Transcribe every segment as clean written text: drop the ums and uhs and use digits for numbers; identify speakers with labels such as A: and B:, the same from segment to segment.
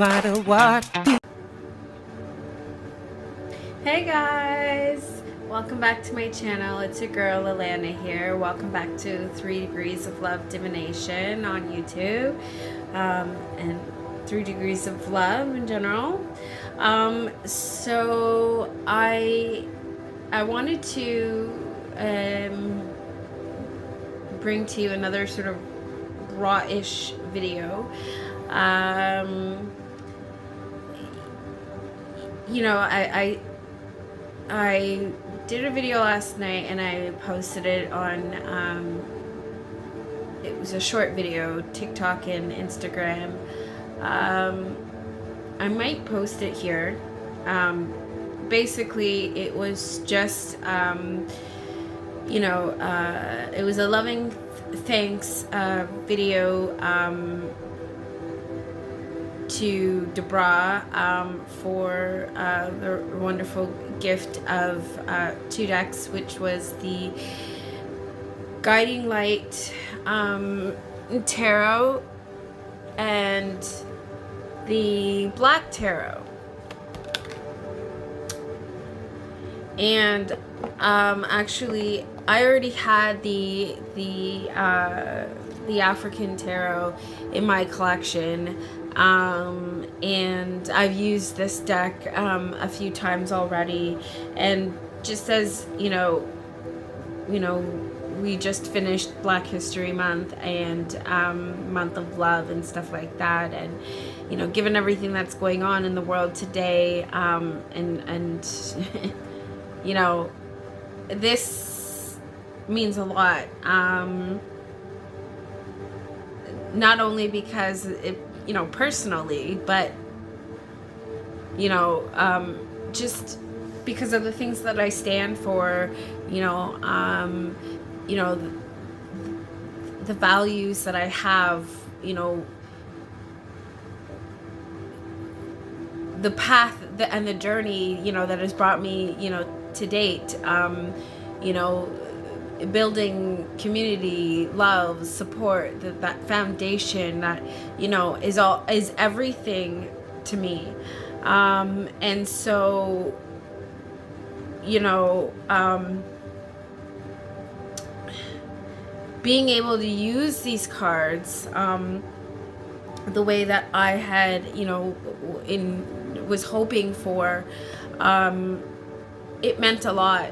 A: matter what.
B: Hey guys, welcome back to my channel. It's your girl Alana here. Welcome back to 3 Degrees of Love Divination on YouTube, and 3 Degrees of Love in general. So I wanted to bring to you another sort of raw-ish video. You know, I did a video last night and I posted it on, it was a short video, TikTok and Instagram. I might post it here. Basically, it was just, you know, it was a loving thanks video to Brigh for the wonderful gift of 2 decks, which was the Guiding Light Tarot and the Black Tarot. And actually, I already had the African Tarot in my collection, and I've used this deck a few times already. And just as you know, we just finished Black History Month and Month of Love and stuff like that, and you know, given everything that's going on in the world today, and you know, this means a lot. Not only because it, you know, personally, but you know, just because of the things that I stand for, you know, the values that I have, you know, the path and the journey, you know, that has brought me, you know, to date, you know, building community, love, support, that foundation that, you know, is everything to me. And so, you know, being able to use these cards the way that I had, you know, was hoping for, it meant a lot.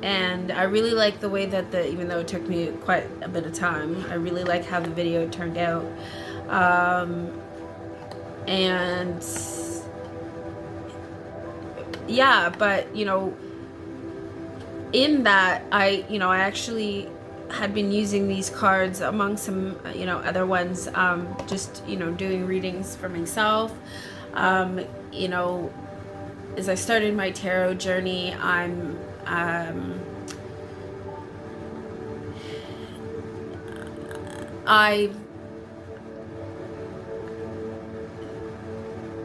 B: And I really like the way that even though it took me quite a bit of time, I really like how the video turned out. And yeah, but you know, in that I actually had been using these cards among some, you know, other ones, just, you know, doing readings for myself. You know, as I started my tarot journey,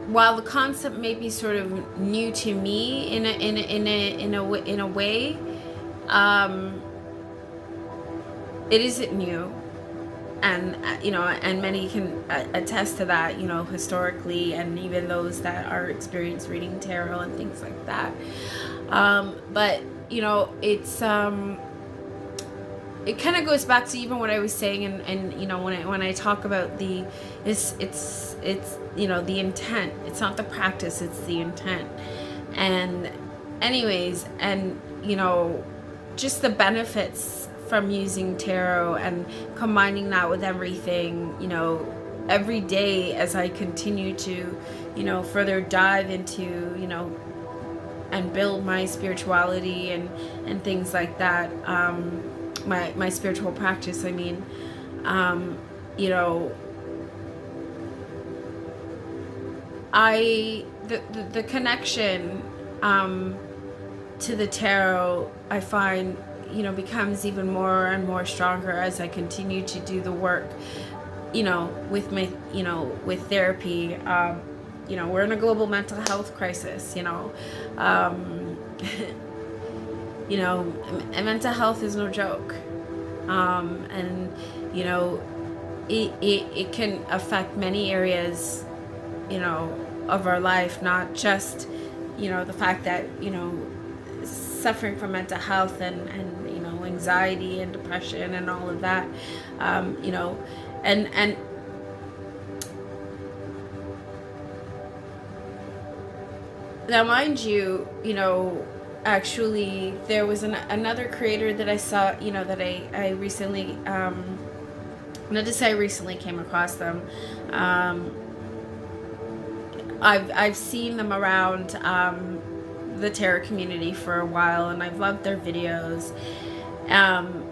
B: while the concept may be sort of new to me in a way, it isn't new. And you know, and many can attest to that, you know, historically, and even those that are experienced reading tarot and things like that. But you know, it's it kind of goes back to even what I was saying, and you know, when I talk about it's you know, the intent. It's not the practice, it's the intent. And anyways, and you know, just the benefits from using tarot and combining that with everything, you know, every day as I continue to, you know, further dive into, you know, and build my spirituality and things like that, my spiritual practice, I mean, you know, the connection to the tarot, I find, you know, becomes even more and more stronger as I continue to do the work, you know, with my, you know, with therapy. You know, we're in a global mental health crisis, you know. You know, and mental health is no joke. And, you know, it can affect many areas you know, of our life, not just, you know, the fact that, you know, suffering from mental health and you know, anxiety and depression and all of that, you know, and now mind you, you know, actually there was another creator that I saw, you know, that I recently, not to say I recently came across them, I've seen them around the tarot community for a while, and I've loved their videos,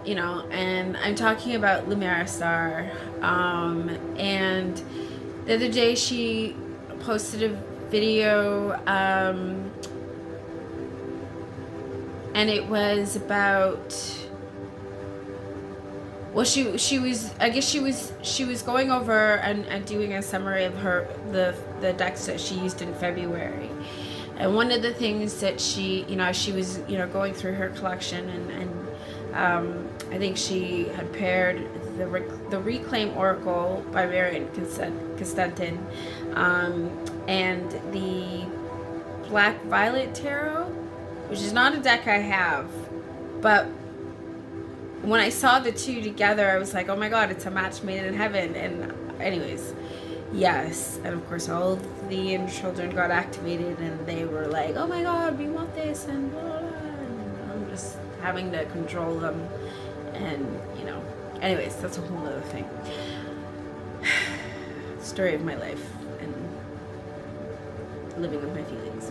B: you know, and I'm talking about Lumera Star, and the other day she posted a video, and it was about, well, she was, I guess she was going over and doing a summary of the decks that she used in February. And one of the things that she, you know, she was, you know, going through her collection, and I think she had paired the Reclaim Oracle by Marion Constantin, and the Black Violet Tarot, which is not a deck I have, but when I saw the two together, I was like, oh my god, it's a match made in heaven. And anyways, yes, and of course all of the inner children got activated, and they were like, oh my god, we want this, and blah, blah, blah. And I'm just having to control them, and you know, anyways, that's a whole other thing. Story of my life, and living with my feelings,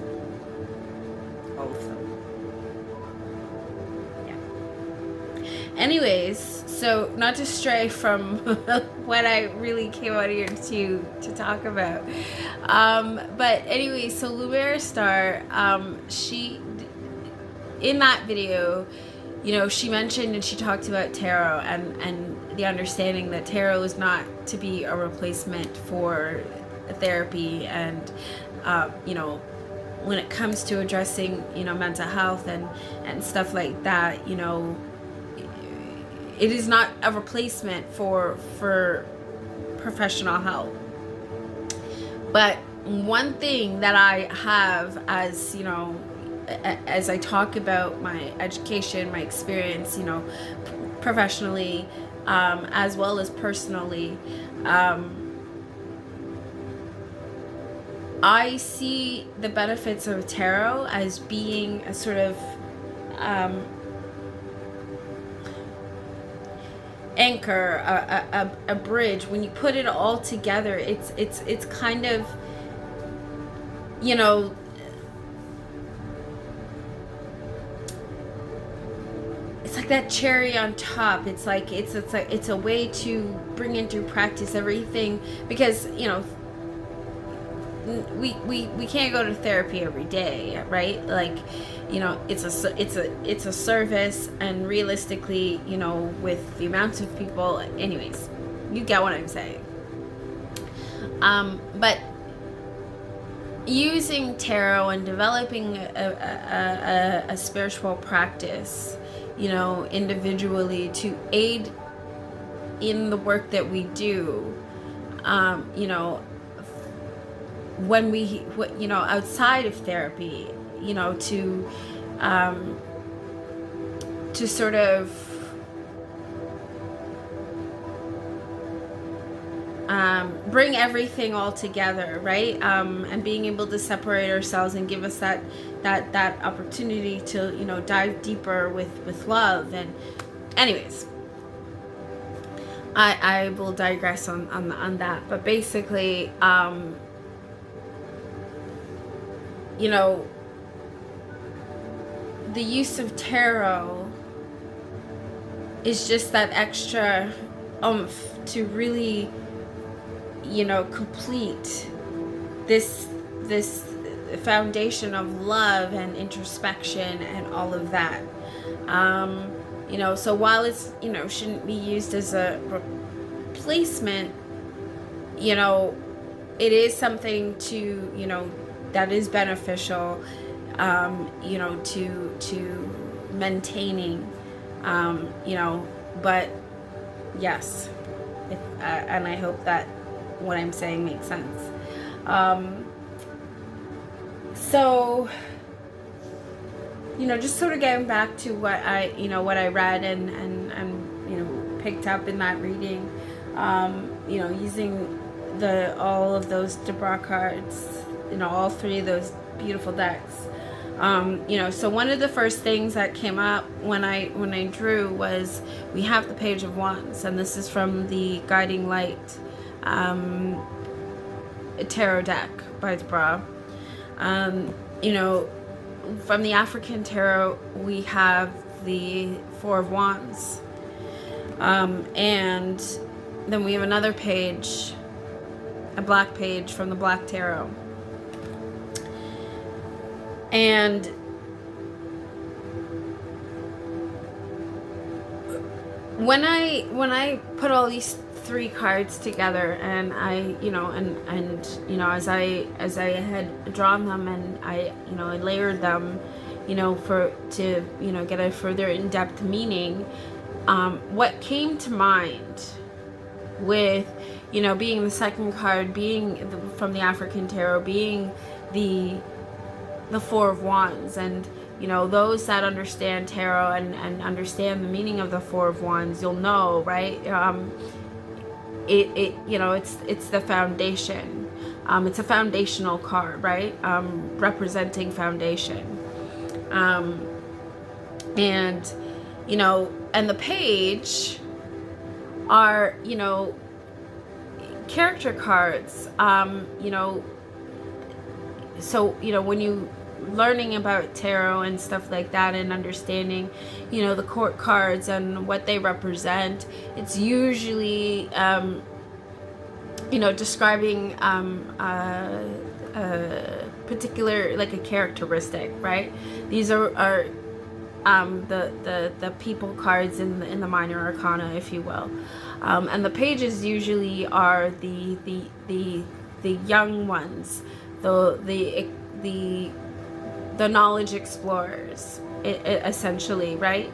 B: all of them. Anyways, so not to stray from what I really came out here to talk about, but anyway, so Lumera Star, she, in that video, you know, she mentioned and she talked about tarot, and the understanding that tarot is not to be a replacement for therapy, and you know, when it comes to addressing, you know, mental health and stuff like that, you know, it is not a replacement for professional help. But one thing that I have, as you know, as I talk about my education, my experience, you know, professionally, as well as personally, I see the benefits of tarot as being a sort of anchor, a bridge. When you put it all together, it's kind of, you know, it's like that cherry on top. It's like it's a way to bring into practice everything, because you know, we can't go to therapy every day, right? Like, you know, it's a service, and realistically, you know, with the amounts of people, anyways, you get what I'm saying. But using tarot and developing a spiritual practice, you know, individually to aid in the work that we do, you know, when we, you know, outside of therapy, you know, to sort of bring everything all together, right? And being able to separate ourselves and give us that opportunity to, you know, dive deeper with love. And anyways, I will digress on that, but basically, you know, the use of tarot is just that extra oomph to really, you know, complete this foundation of love and introspection and all of that. You know, so while it's, you know, shouldn't be used as a replacement, you know, it is something to, you know, that is beneficial, you know, to maintaining, you know, but yes, and I hope that what I'm saying makes sense. So, just sort of getting back to what I read and picked up in that reading, using all of those Brigh cards, all three of those beautiful decks. So one of the first things that came up when I drew was we have the Page of Wands, and this is from the Guiding Light tarot deck by Brigh. From the African tarot, we have the Four of Wands, and then we have another page, a black page from the Black Tarot. And when I put all these three cards together, and I as I had drawn them, and I layered them, to get a further in-depth meaning, what came to mind with being the second card, being from the African tarot, being the Four of Wands, and those that understand tarot and understand the meaning of the Four of Wands, you'll know, right? It's the foundation. It's a foundational card, right? Representing foundation. And the page are character cards. So when you learning about tarot and stuff like that, and understanding the court cards and what they represent, it's usually describing a particular, like a characteristic, right? These are the people cards in the minor arcana, if you will, and the pages usually are the young ones, the knowledge explorers, essentially, right?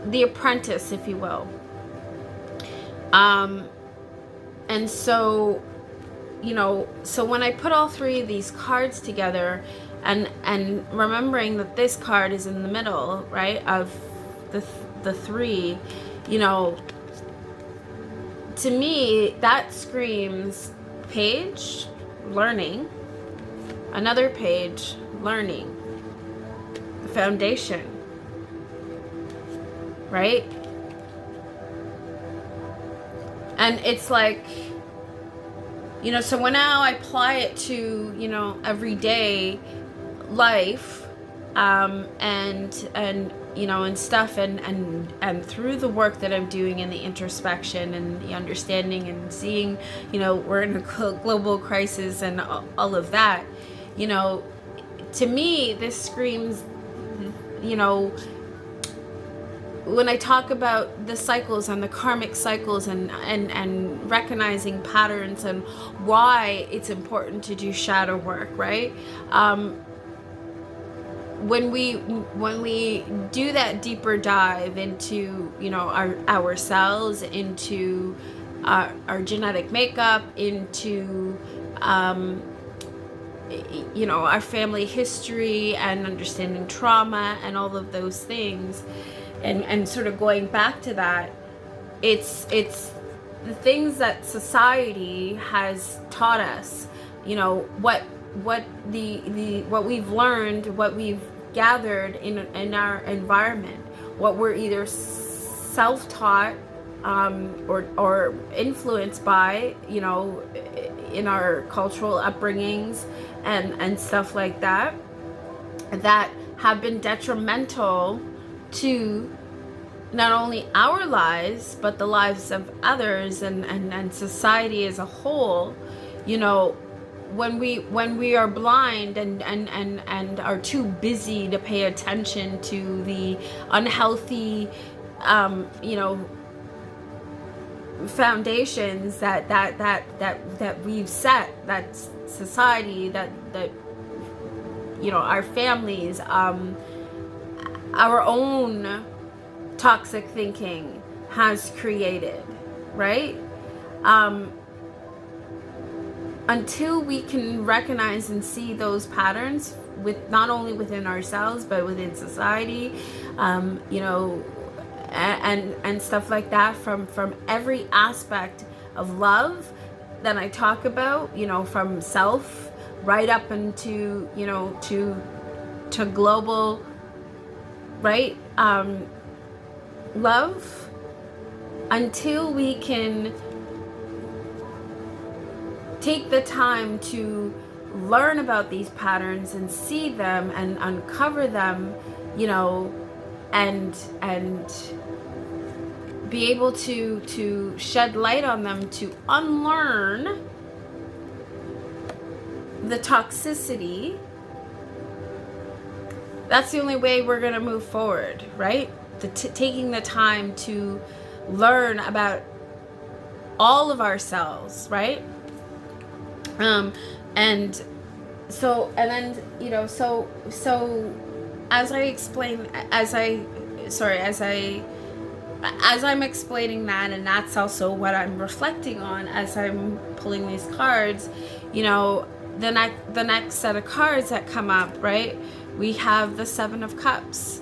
B: The apprentice, if you will. And so, so when I put all three of these cards together, and remembering that this card is in the middle, right, of the three, to me, that screams page, learning, another page, learning, the foundation, right? And it's like, so when now I apply it to, everyday life, and stuff, and through the work that I'm doing in the introspection and the understanding and seeing, we're in a global crisis and all of that, to me, this screams, when I talk about the cycles and the karmic cycles and recognizing patterns and why it's important to do shadow work, right? When we do that deeper dive into ourselves, into our genetic makeup, into our family history and understanding trauma and all of those things, and sort of going back to that, it's the things that society has taught us, what we've learned, what we've gathered in our environment, what we're either self-taught or influenced by, in our cultural upbringings and stuff like that, that have been detrimental to not only our lives, but the lives of others and society as a whole. When we are blind and are too busy to pay attention to the unhealthy foundations that we've set, that society, that our families, our own toxic thinking has created, right? Until we can recognize and see those patterns, with not only within ourselves but within society, you know, and stuff like that, from every aspect of love that I talk about, you know, from self right up into, you know, to global, right, love, until we can take the time to learn about these patterns and see them and uncover them, you know, and be able to shed light on them, to unlearn the toxicity. That's the only way we're going to move forward, right? Taking the time to learn about all of ourselves, right? And so, and then, you know, so as I'm explaining that, and that's also what I'm reflecting on as I'm pulling these cards, you know, the next set of cards that come up, right? We have the Seven of Cups.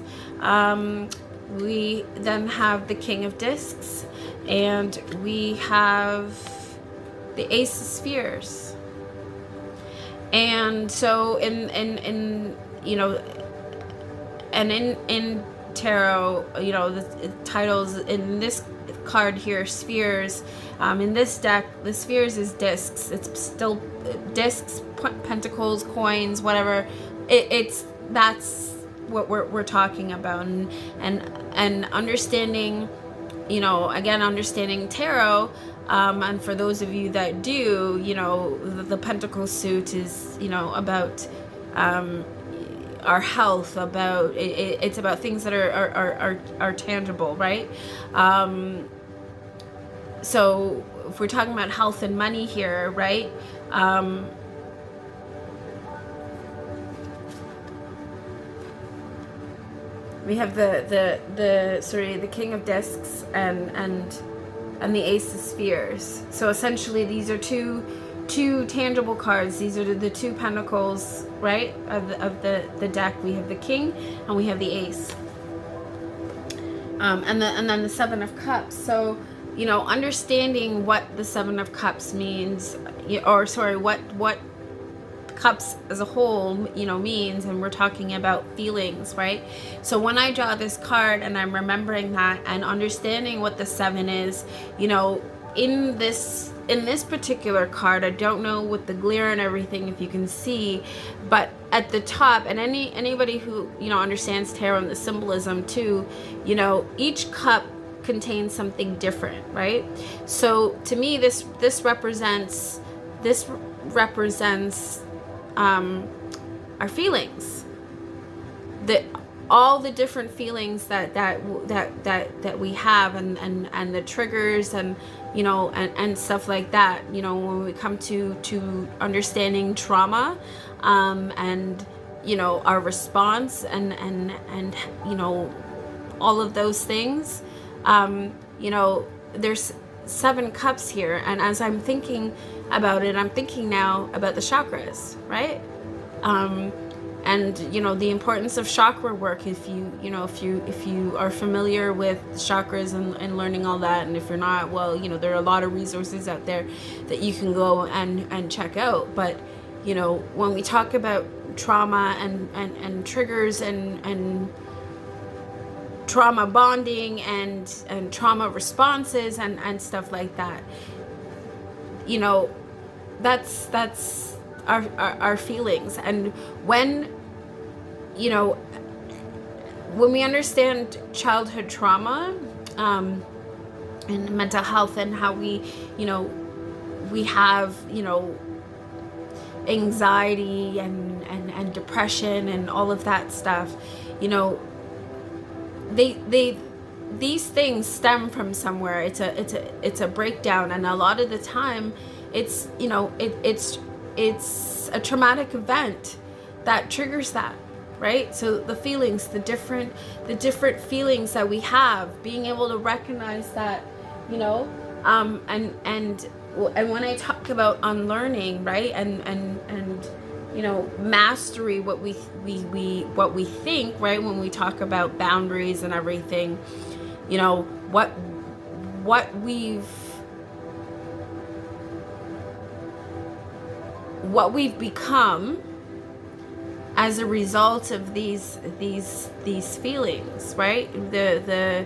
B: We then have the King of Discs, and we have the Ace of Spheres. And so in you know, and in tarot, you know, the titles in this card here, spheres, in this deck, the spheres is discs. It's still discs, pentacles, coins, whatever. That's what we're talking about, and understanding, you know, again, understanding tarot. And for those of you that do, you know, the Pentacle suit is, you know, about our health, about it's about things that are tangible, right? So if we're talking about health and money here, right? We have the King of Discs and the Ace of Spheres. So essentially, these are two tangible cards. These are the two pentacles, right, of the deck. We have the King and we have the Ace, and then the Seven of Cups. So, you know, understanding what the Seven of Cups means, or sorry, what cups as a whole, you know, means, and we're talking about feelings, right? So when I draw this card and I'm remembering that and understanding what the seven is, you know, in this particular card, I don't know with the glare and everything if you can see, but at the top, and anybody who, you know, understands tarot and the symbolism too, you know, each cup contains something different, right? So to me, this represents our feelings, all the different feelings that we have, and the triggers, and, you know, and stuff like that. You know, when we come to understanding trauma, and, you know, our response, and you know, all of those things, you know, there's 7 cups here, and as I'm thinking about it, I'm thinking now about the chakras, right? And, you know, the importance of chakra work, if you are familiar with chakras and learning all that, and if you're not, well, you know, there are a lot of resources out there that you can go and check out. But, you know, when we talk about trauma and triggers and trauma bonding and trauma responses and stuff like that, you know, that's our feelings. And when, you know, when we understand childhood trauma, and mental health, and how we, you know, we have, you know, anxiety and depression and all of that stuff, you know, these things stem from somewhere. It's a breakdown, and a lot of the time it's, you know, it's a traumatic event that triggers that, right? So the feelings, the different feelings that we have, being able to recognize that, you know, And when I talk about unlearning, right, and you know, mastery, what we think, right, when we talk about boundaries and everything, you know, what we've become as a result of these feelings, right? The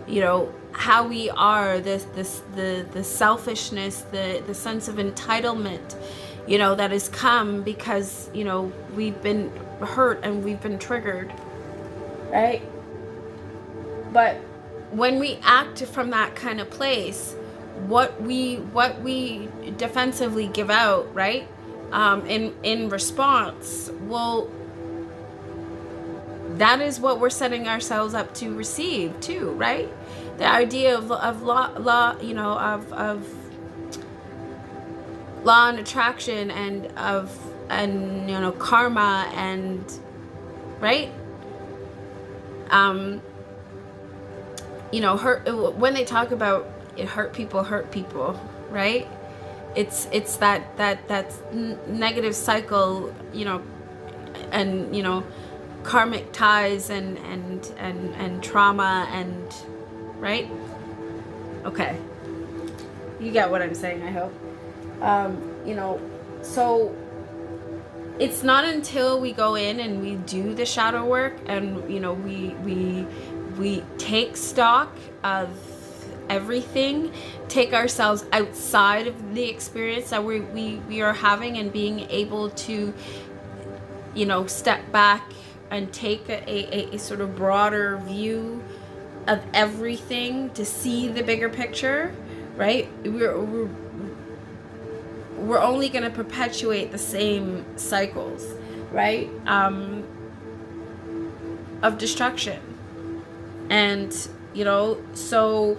B: you know, how we are, the selfishness, the sense of entitlement, you know, that has come because, you know, we've been hurt and we've been triggered, right? But when we act from that kind of place, what we defensively give out, right, in response, well, that is what we're setting ourselves up to receive too, right? The idea of law, you know, of law and attraction, and you know, karma, and right, you know, hurt. When they talk about it, hurt people, right? It's that negative cycle, you know, and you know, karmic ties and trauma, and right? Okay, you get what I'm saying, I hope. You know, so it's not until we go in and we do the shadow work, and you know, we take stock of everything, take ourselves outside of the experience that we are having, and being able to, you know, step back and take a sort of broader view of everything to see the bigger picture, right? We're only going to perpetuate the same cycles, right, of destruction. And you know, so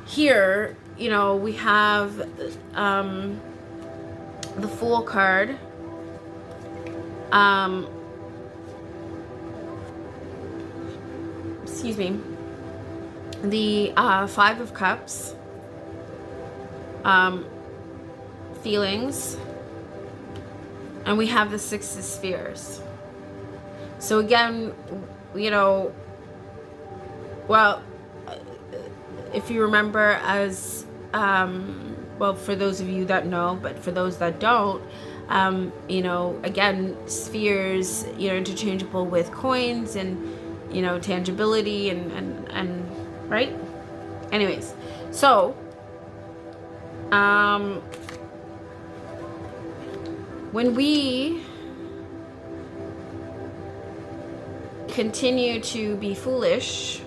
B: here, you know, we have the Fool card. Excuse me. The Five of Cups. Feelings. And we have the Six of Spheres. So again, you know, well, if you remember, as well, for those of you that know, but for those that don't, you know, again, spheres, you know, interchangeable with coins, and you know, tangibility, and right. Anyways, so when we continue to be foolish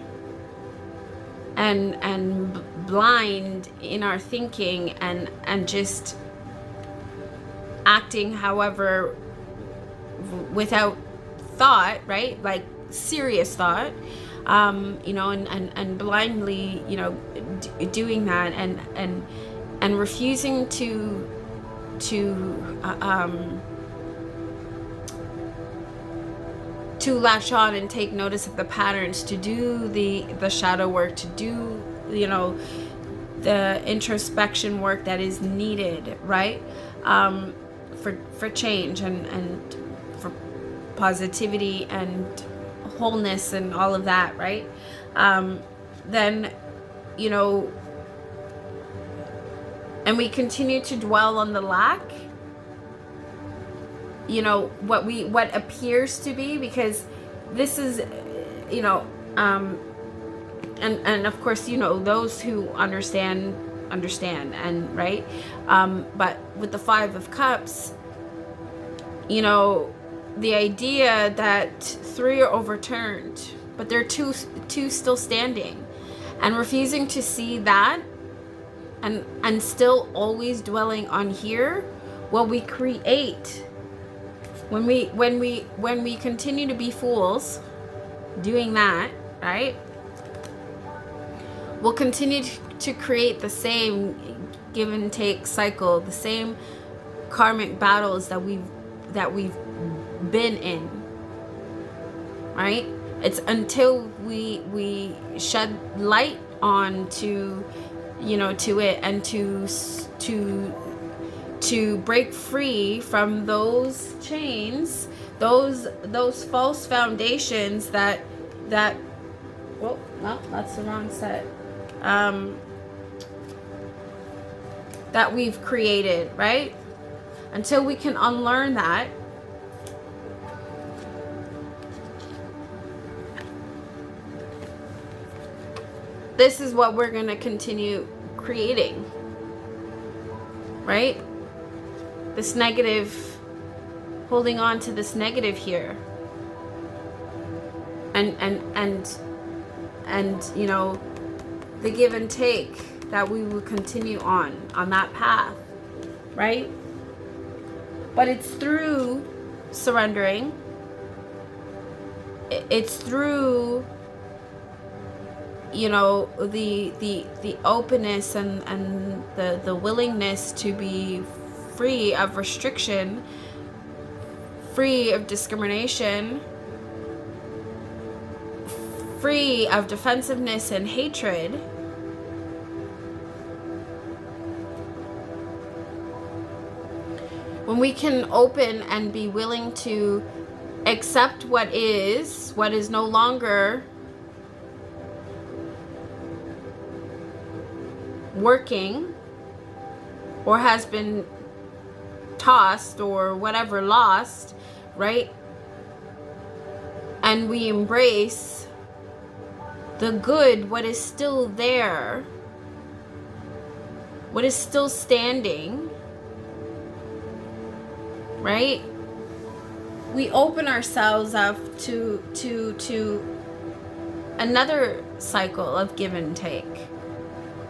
B: and blind in our thinking, and just acting however, without thought, right, like serious thought, you know, and blindly, you know, doing that, and refusing to latch on and take notice of the patterns, to do the shadow work, to do, you know, the introspection work that is needed, right, for change, and for positivity and wholeness and all of that, right? Then, you know, and we continue to dwell on the lack, you know, what appears to be, because this is, you know, and of course, you know, those who understand, and right, but with the Five of Cups, you know, the idea that 3 are overturned, but there are two still standing, and refusing to see that, and still always dwelling on here, well, we create. When we continue to be fools, doing that, right, we'll continue to create the same give and take cycle, the same karmic battles that we've been in, right? It's until we shed light on to to it, and to break free from those chains, those false foundations that well, no, that's the wrong set, that we've created, right? Until we can unlearn that, this is what we're going to continue creating, right? This negative, holding on to this negative here, and the give and take, that we will continue on that path, right? But it's through surrendering. It's through, the openness and the willingness to be free of restriction, free of discrimination, free of defensiveness and hatred, when we can open and be willing to accept what is no longer working, or has been tossed, or whatever, lost, right? And we embrace the good, what is still there, what is still standing, right? We open ourselves up to another cycle of give and take,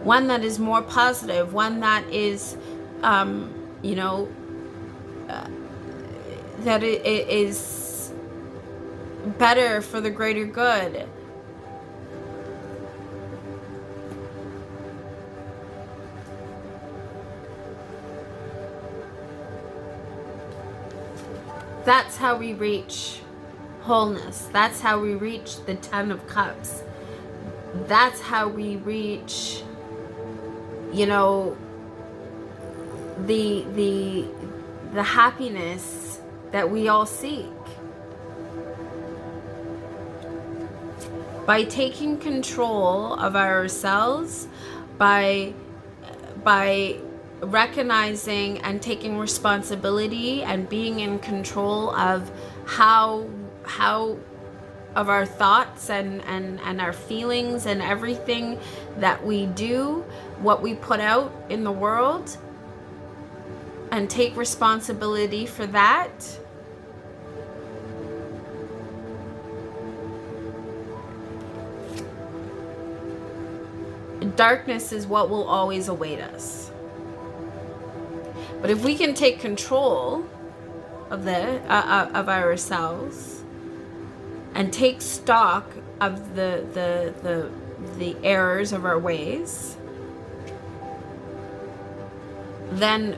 B: one that is more positive, one that is that it is better for the greater good. That's how we reach wholeness. That's how we reach the 10 of Cups. That's how we reach, the happiness that we all seek. By taking control of ourselves, by recognizing and taking responsibility and being in control of how of our thoughts and our feelings and everything that we do, what we put out in the world, and take responsibility for that. Darkness is what will always await us. But if we can take control of of ourselves and take stock of the errors of our ways, then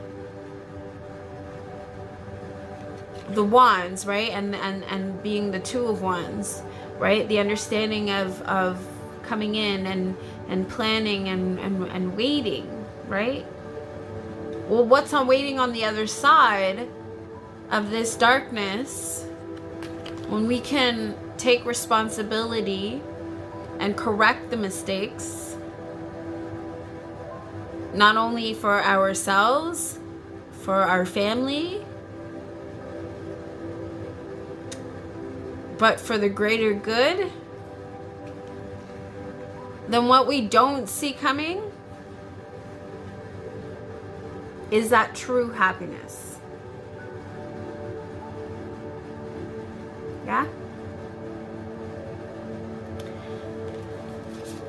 B: the wands, right, and being the 2 of Wands, right, the understanding of coming in and planning and waiting, right? Well, what's on waiting on the other side of this darkness, when we can take responsibility and correct the mistakes, not only for ourselves, for our family, but for the greater good, then what we don't see coming is that true happiness. Yeah?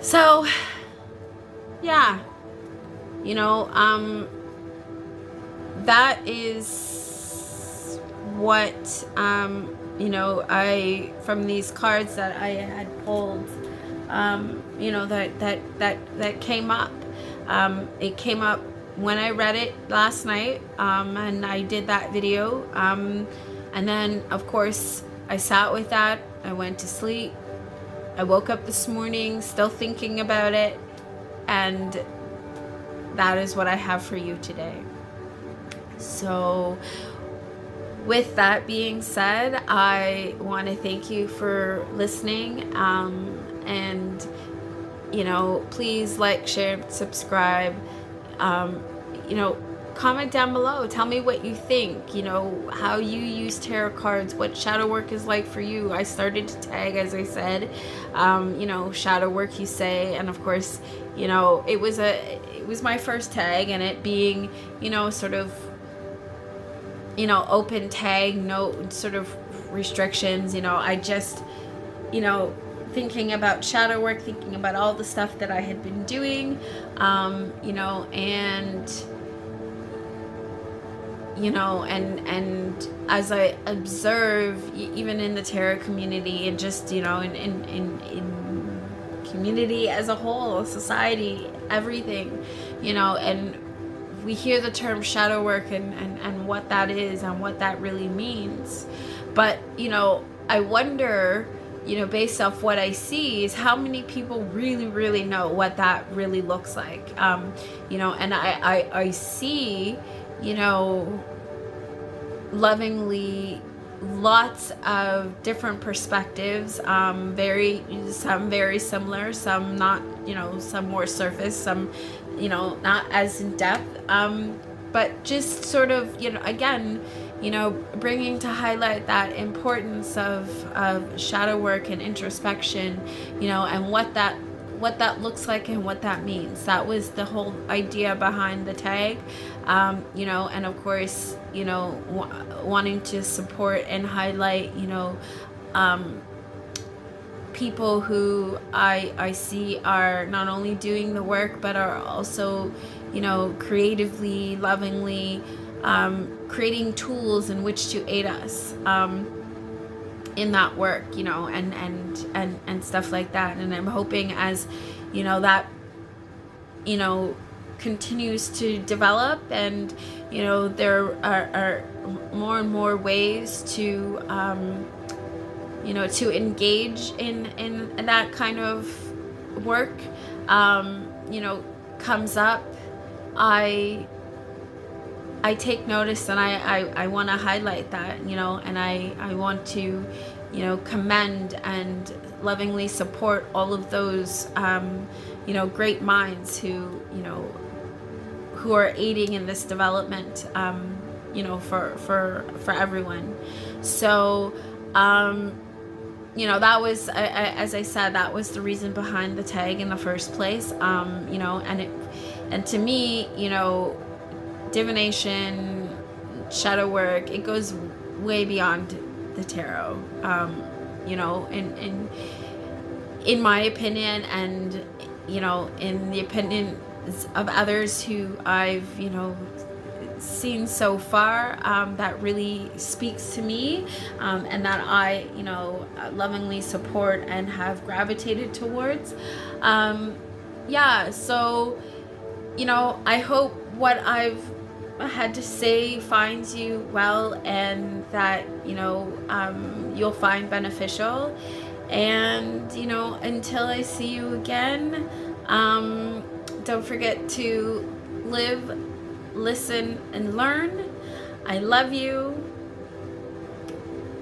B: So, yeah, that is what, from these cards that I had pulled, that came up. It came up when I read it last night, and I did that video, and then of course I sat with that, I went to sleep, I woke up this morning still thinking about it, and that is what I have for you today. So with that being said, I want to thank you for listening, and please like, share, subscribe. um, you know Comment down below, tell me what you think, how you use tarot cards, what shadow work is like for you. I started to tag, as I said, shadow work, you say, and of course, it was my first tag, and it being sort of open tag, no sort of restrictions. I just, thinking about shadow work, thinking about all the stuff that I had been doing, and as I observe, even in the tarot community, and just in community as a whole, society, everything, and we hear the term shadow work, and what that is and what that really means. But I wonder, based off what I see, is how many people really know what that really looks like. And I see, lovingly, lots of different perspectives, some very similar, some not, some more surface, some not as in depth, but just sort of, again, bringing to highlight that importance of shadow work and introspection, and what that looks like and what that means. That was the whole idea behind the tag, and of course, wanting to support and highlight, people who I see are not only doing the work, but are also, creatively, lovingly, creating tools in which to aid us, in that work, and stuff like that. And I'm hoping, as that continues to develop, and there are more and more ways to to engage in that kind of work, comes up, I take notice, and I want to highlight that, and I want to, commend and lovingly support all of those, great minds who are aiding in this development, for everyone. So, that was, as I said, that was the reason behind the tag in the first place, and to me, divination, shadow work, it goes way beyond the tarot, in my opinion, and in the opinions of others who I've seen so far, that really speaks to me, and that I lovingly support and have gravitated towards. So I hope what I've had to say finds you well, and that you'll find beneficial. And until I see you again, don't forget to live, listen, and learn. I love you.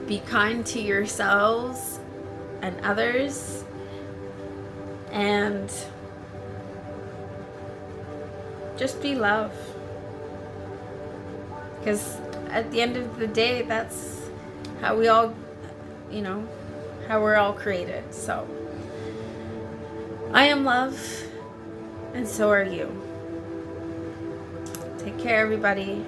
B: Be kind to yourselves and others, and just be love. Because at the end of the day, that's how we all, how we're all created. So I am love, and so are you. Take care, everybody.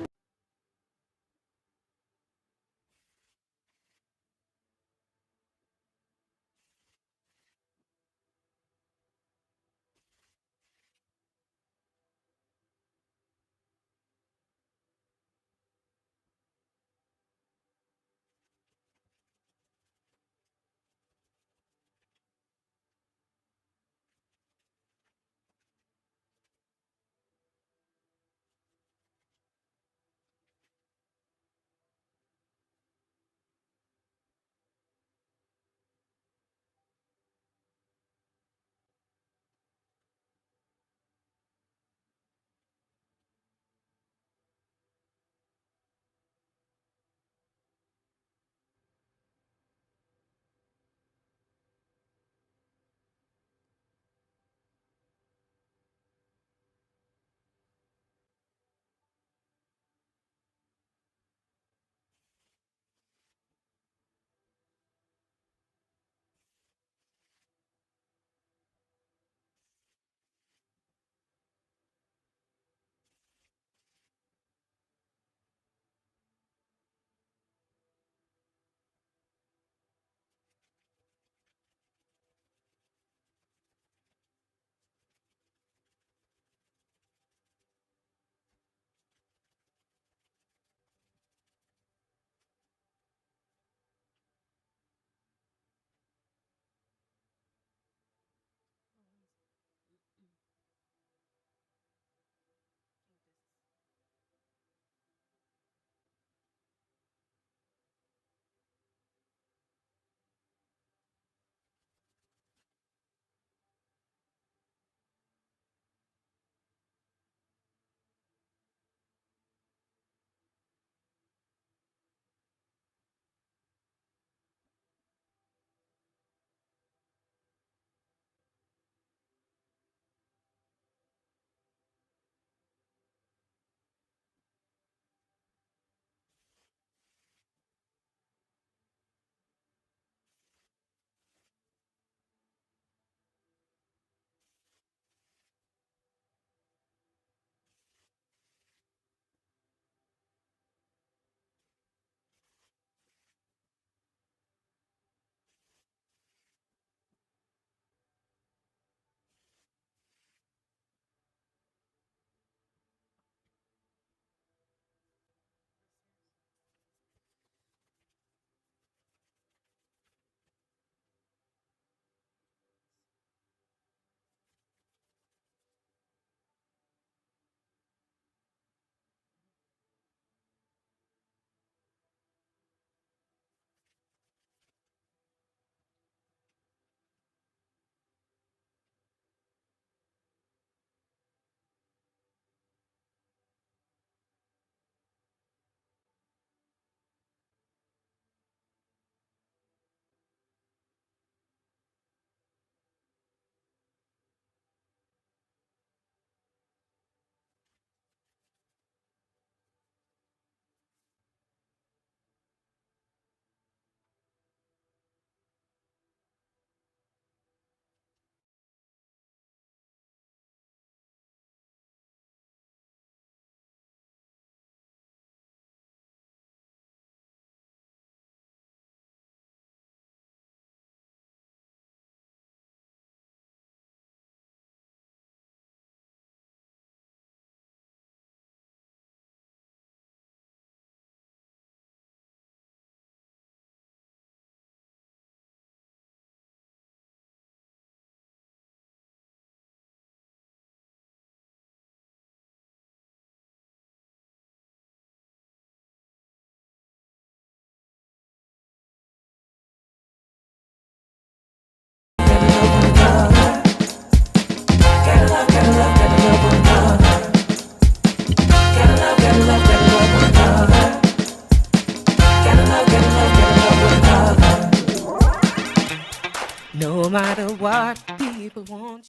A: no matter what people want.